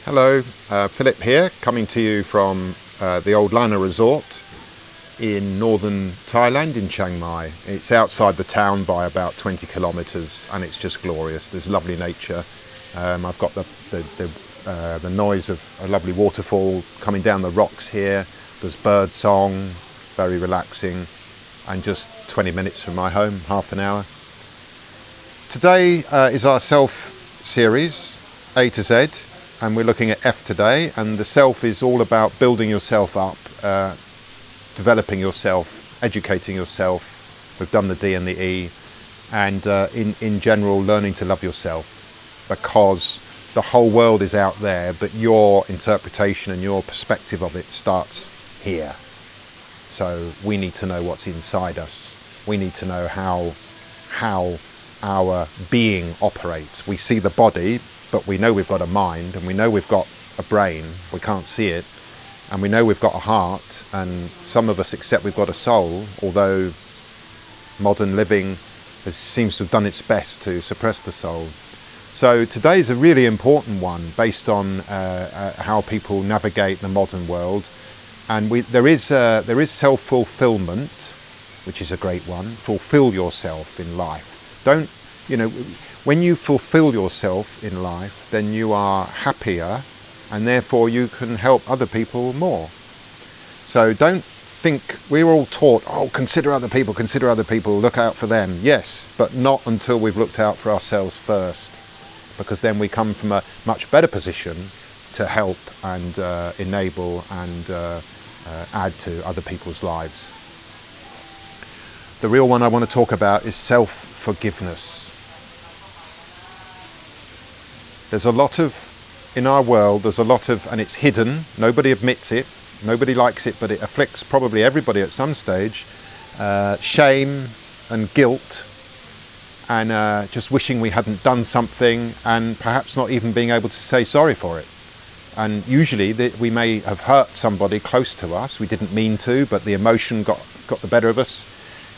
Hello, Philip here, coming to you from the old Lana Resort in northern Thailand, in Chiang Mai. It's outside the town by about 20 kilometres and it's just glorious. There's lovely nature. I've got the noise of a lovely waterfall coming down the rocks here. There's bird song, very relaxing, and just 20 minutes from my home, half an hour. Today is our self series, A to Z. And we're looking at F today, and the self is all about building yourself up, developing yourself, educating yourself. We've done the D and the E, and in general learning to love yourself, because the whole world is out there, but your interpretation and your perspective of it starts here. So we need to know what's inside us. We need to know how our being operates. We see the body, but we know we've got a mind, and we know we've got a brain. We can't see it, and we know we've got a heart, and some of us accept we've got a soul, although modern living seems to have done its best to suppress the soul. So today is a really important one based on how people navigate the modern world, and there is self-fulfillment, which is a great one. Fulfill yourself in life. Don't, when you fulfill yourself in life, then you are happier, and therefore you can help other people more. So don't think, we're all taught, consider other people, look out for them. Yes, but not until we've looked out for ourselves first, because then we come from a much better position to help and enable and add to other people's lives. The real one I want to talk about is self-forgiveness. There's a lot of, in our world, and it's hidden, nobody admits it, nobody likes it, but it afflicts probably everybody at some stage, shame and guilt, and just wishing we hadn't done something, and perhaps not even being able to say sorry for it. And usually we may have hurt somebody close to us, we didn't mean to, but the emotion got the better of us,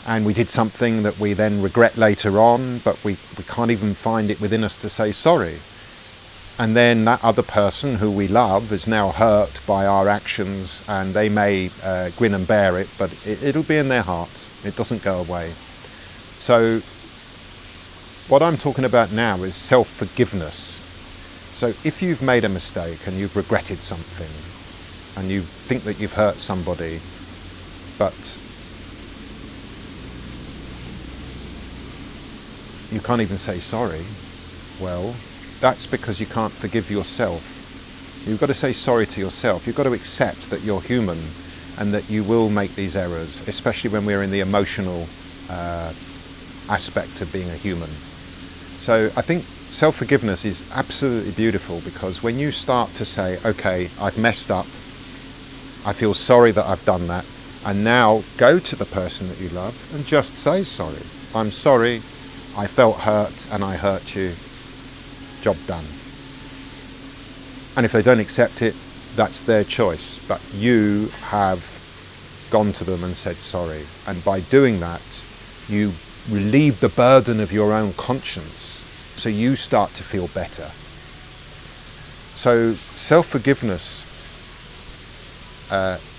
and we did something that we then regret later on, but we can't even find it within us to say sorry. And then that other person who we love is now hurt by our actions, and they may grin and bear it, but it'll be in their hearts. It doesn't go away. So what I'm talking about now is self-forgiveness. So if you've made a mistake and you've regretted something, and you think that you've hurt somebody, but you can't even say sorry, well, that's because you can't forgive yourself. You've got to say sorry to yourself. You've got to accept that you're human and that you will make these errors, especially when we're in the emotional aspect of being a human. So I think self-forgiveness is absolutely beautiful, because when you start to say, okay, I've messed up, I feel sorry that I've done that, and now go to the person that you love and just say sorry. I'm sorry, I felt hurt and I hurt you. Job done. And if they don't accept it, that's their choice, but you have gone to them and said sorry, and by doing that you relieve the burden of your own conscience, so you start to feel better. So self-forgiveness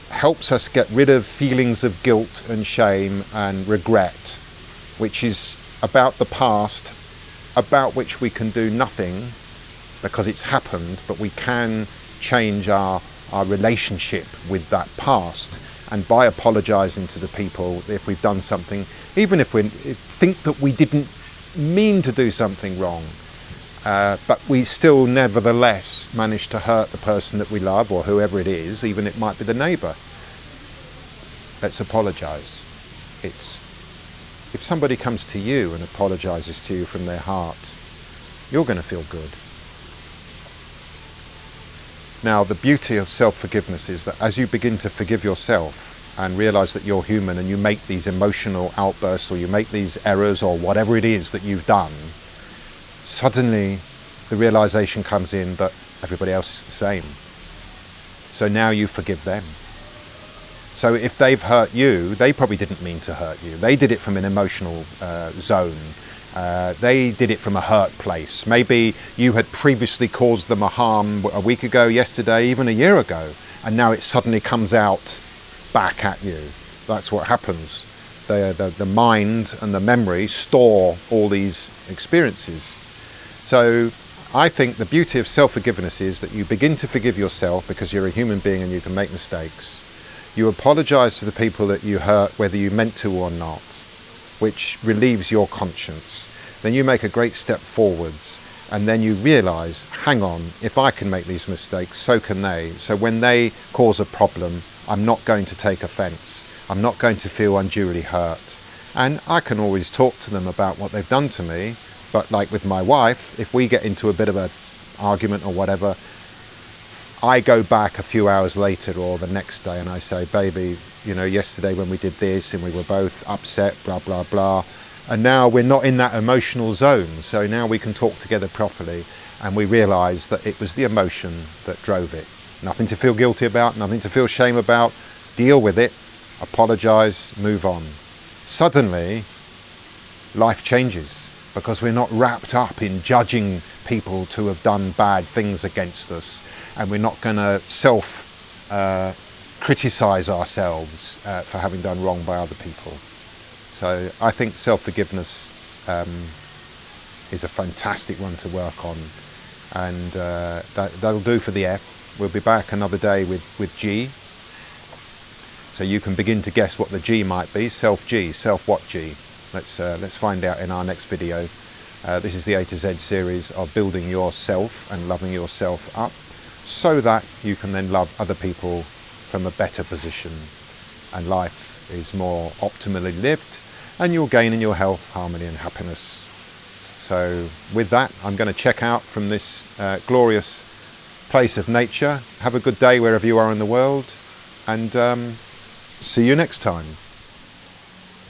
helps us get rid of feelings of guilt and shame and regret, which is about the past, about which we can do nothing because it's happened, but we can change our relationship with that past, and by apologizing to the people if we've done something, even if we think that we didn't mean to do something wrong, but we still nevertheless manage to hurt the person that we love, or whoever it is, even it might be the neighbor. Let's apologize. If somebody comes to you and apologizes to you from their heart, you're going to feel good. Now, the beauty of self-forgiveness is that as you begin to forgive yourself and realize that you're human, and you make these emotional outbursts, or you make these errors, or whatever it is that you've done, suddenly the realization comes in that everybody else is the same. So now you forgive them. So if they've hurt you, they probably didn't mean to hurt you. They did it from an emotional zone, They did it from a hurt place. Maybe you had previously caused them a harm a week ago, yesterday, even a year ago, and now it suddenly comes out back at you. That's what happens. The mind and the memory store all these experiences. So I think the beauty of self-forgiveness is that you begin to forgive yourself because you're a human being and you can make mistakes. You apologize to the people that you hurt, whether you meant to or not, which relieves your conscience. Then you make a great step forwards, and then you realize, hang on, if I can make these mistakes, so can they. So when they cause a problem, I'm not going to take offense. I'm not going to feel unduly hurt. And I can always talk to them about what they've done to me. But like with my wife, if we get into a bit of an argument or whatever, I go back a few hours later or the next day and I say, baby, you know, yesterday when we did this and we were both upset, blah, blah, blah. And now we're not in that emotional zone. So now we can talk together properly and we realise that it was the emotion that drove it. Nothing to feel guilty about, nothing to feel shame about. Deal with it, apologise, move on. Suddenly, life changes because we're not wrapped up in judging people to have done bad things against us, and we're not going to criticise ourselves for having done wrong by other people. So I think self-forgiveness is a fantastic one to work on, and that'll do for the F. We'll be back another day with G. So you can begin to guess what the G might be. Self-G, self-what G? Let's find out in our next video. This is the A to Z series of building yourself and loving yourself up so that you can then love other people from a better position and life is more optimally lived and you'll gain in your health, harmony and happiness. So with that, I'm going to check out from this glorious place of nature. Have a good day wherever you are in the world, and see you next time.